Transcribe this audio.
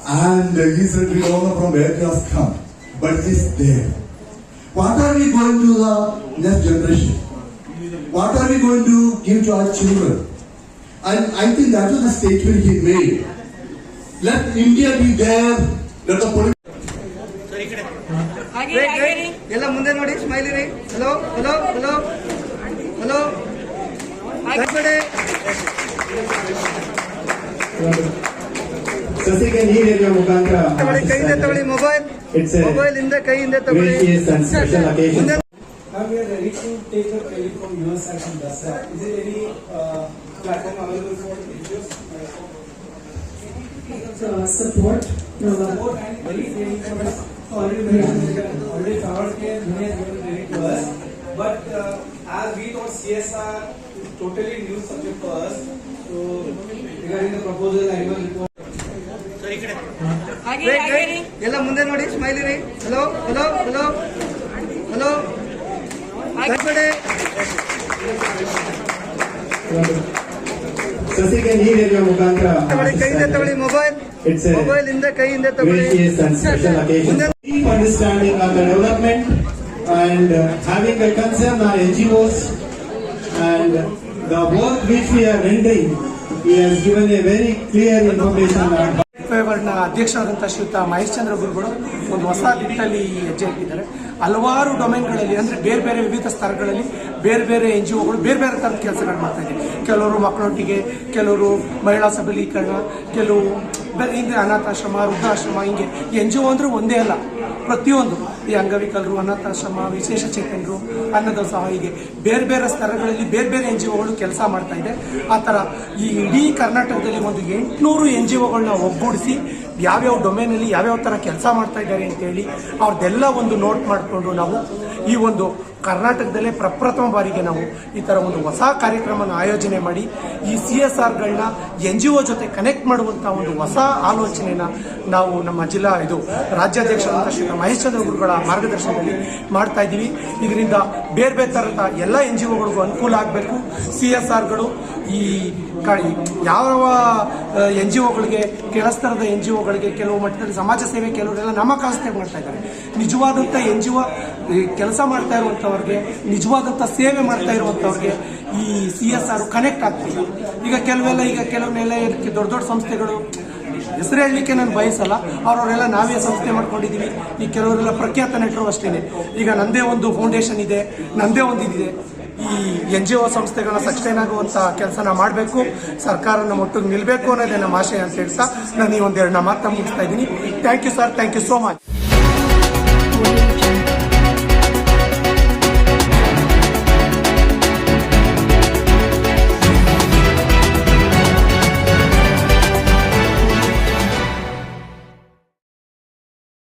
And he said, we don't know from where it has come, but it is there. What are we going to the next generation? What are we going to give to our children? And I think that was the statement he made. Let India be there, let the politics. ಎಲ್ಲ ಮುಂದೆ ನೋಡಿ smile ಇರಿ. Hello hello hello hello ಸಸಿಗೆ ನೀರಿನ ಮುಖಾಂತರ ಕೈಯಿಂದ ತಗೊಳ್ಳಿ. Mobile ಇಂದ ಕೈಯಿಂದ ತಗೊಳ್ಳಿ. Now we are ready to take a credit from US Action Dasa. Is there any platform available for NGOs? Support And very already forward care money has given credit to us. But as we thought CSR is totally new subject for us. So regarding the proposal annual report. ಎಲ್ಲ ಮುಂದೆ ನೋಡಿ smile ಇರಿ. Hello hello hello hello ಸಸಿಗೆ ನೀರಿನ ಮುಖಾಂತರ ಕೈಯಿಂದ ತಗೊಳ್ಳಿ. Mobile ಇಂದ ಕೈಯಿಂದ ತಗೊಳ್ಳಿ. Deep understanding of the development and having a concern on NGOs and the work which we are rendering, he has given a very clear information on. ಅಧ್ಯಕ್ಷರಾದಂಥ ಶ್ರೀಯುತ ಮಹೇಶ್ ಚಂದ್ರ ಗುರುಗಳು ಒಂದು ಹೊಸ ನಿಟ್ಟಿನಲ್ಲಿ ಹೆಜ್ಜೆ ಇಟ್ಟಿದ್ದಾರೆ. ಹಲವಾರು ಡೊಮೈನ್ಗಳಲ್ಲಿ ಅಂದರೆ ಬೇರೆ ಬೇರೆ ವಿವಿಧ ಸ್ತರಗಳಲ್ಲಿ ಬೇರೆ ಬೇರೆ NGOಗಳು ಬೇರೆ ಬೇರೆ ಥರದ ಕೆಲಸಗಳು ಮಾಡ್ತಾ ಇದ್ದಾರೆ. ಕೆಲವರು ಮಕ್ಕಳೊಟ್ಟಿಗೆ, ಕೆಲವರು ಮಹಿಳಾ ಸಬಲೀಕರಣ, ಕೆಲವು ಹಿಂದೆ ಅನಾಥಾಶ್ರಮ, ವೃದ್ಧಾಶ್ರಮ, ಹಿಂಗೆ NGO ಅಂದರೆ ಒಂದೇ ಅಲ್ಲ, ಪ್ರತಿಯೊಂದು ಈ ಅಂಗವಿಕಲರು, ಅನಾಥಾಶ್ರಮ, ವಿಶೇಷ ಚೇತನರು, ಅನ್ನದಾಸೋಹ, ಹೀಗೆ ಬೇರೆ ಬೇರೆ ಸ್ತರಗಳಲ್ಲಿ ಬೇರೆ ಬೇರೆ NGOಗಳು ಕೆಲಸ ಮಾಡ್ತಾ ಇದೆ. ಆ ಥರ ಈ ಇಡೀ ಕರ್ನಾಟಕದಲ್ಲಿ ಒಂದು 800 NGOಗಳನ್ನ ಒಗ್ಗೂಡಿಸಿ ಯಾವ್ಯಾವ ಡೊಮೇನಲ್ಲಿ ಯಾವ್ಯಾವ ಥರ ಕೆಲಸ ಮಾಡ್ತಾ ಇದ್ದಾರೆ ಅಂತೇಳಿ ಅವ್ರದ್ದೆಲ್ಲ ಒಂದು ನೋಟ್ ಮಾಡಿಕೊಂಡು ನಾವು ಈ ಒಂದು ಕರ್ನಾಟಕದಲ್ಲೇ ಪ್ರಪ್ರಥಮ ಬಾರಿಗೆ ನಾವು ಈ ಥರ ಒಂದು ಹೊಸ ಕಾರ್ಯಕ್ರಮನ ಆಯೋಜನೆ ಮಾಡಿ ಈ CSRಗಳನ್ನ NGO ಜೊತೆ ಕನೆಕ್ಟ್ ಮಾಡುವಂಥ ಒಂದು ಹೊಸ ಆಲೋಚನೆನ ನಾವು ನಮ್ಮ ರಾಜ್ಯಾಧ್ಯಕ್ಷರಾದ ಶ್ರೀ ಮಹೇಶ್ ಚಂದ್ರ ಗುರುಗಳ ಮಾರ್ಗದರ್ಶನದಲ್ಲಿ ಮಾಡ್ತಾ ಇದ್ದೀವಿ. ಇದರಿಂದ ಬೇರೆ ಬೇರೆ ಥರದ ಎಲ್ಲ NGOಗಳಿಗೂ ಅನುಕೂಲ ಆಗಬೇಕು. CSRಗಳು ಈ ಯಾವ NGOಗಳಿಗೆ, ಕೆಳಸ್ತರದ NGOಗಳಿಗೆ, ಕೆಲವು ಮಟ್ಟದಲ್ಲಿ ಸಮಾಜ ಸೇವೆ, ಕೆಲವರೆಲ್ಲ ನಮ್ಮ ಕಾಸ್ತೆ ಮಾಡ್ತಾ ಇದ್ದಾರೆ. ನಿಜವಾದಂಥ NGO ಕೆಲಸ ಮಾಡ್ತಾ ಇರುವಂಥವ್ರಿಗೆ, ನಿಜವಾದಂಥ ಸೇವೆ ಮಾಡ್ತಾ ಇರುವಂಥವ್ರಿಗೆ ಈ CSR ಕನೆಕ್ಟ್ ಆಗ್ತಿಲ್ಲ. ಈಗ ಕೆಲವನ್ನೆಲ್ಲ ದೊಡ್ಡ ದೊಡ್ಡ ಸಂಸ್ಥೆಗಳು, ಹೆಸರು ಹೇಳಲಿಕ್ಕೆ ನಾನು ಬಯಸಲ್ಲ, ಅವರವರೆಲ್ಲ ನಾವೇ ಸಂಸ್ಥೆ ಮಾಡ್ಕೊಂಡಿದ್ದೀವಿ. ಈ ಕೆಲವರೆಲ್ಲ ಪ್ರಖ್ಯಾತ ನಟರು ಅಷ್ಟೇ. ಈಗ ನಂದೇ ಒಂದು ಫೌಂಡೇಶನ್ ಇದೆ, ನಂದೇ ಒಂದು ಇದಿದೆ. ಈ NGO ಸಂಸ್ಥೆಗಳನ್ನ ಸಸ್ಟೈನ್ ಆಗುವಂಥ ಕೆಲಸನ ಮಾಡಬೇಕು, ಸರ್ಕಾರ ನಮ್ಮ ಒಟ್ಟಿಗೆ ನಿಲ್ಲಬೇಕು ಅನ್ನೋದೇ ನಮ್ಮ ಆಶಯ ಅಂತ ಹೇಳ್ತಾ ನಾನು ಈ ಒಂದೆರಡು ಮಾತನ್ನ ಮುಗಿಸ್ತಾ ಇದ್ದೀನಿ. Thank you sir, thank you so much.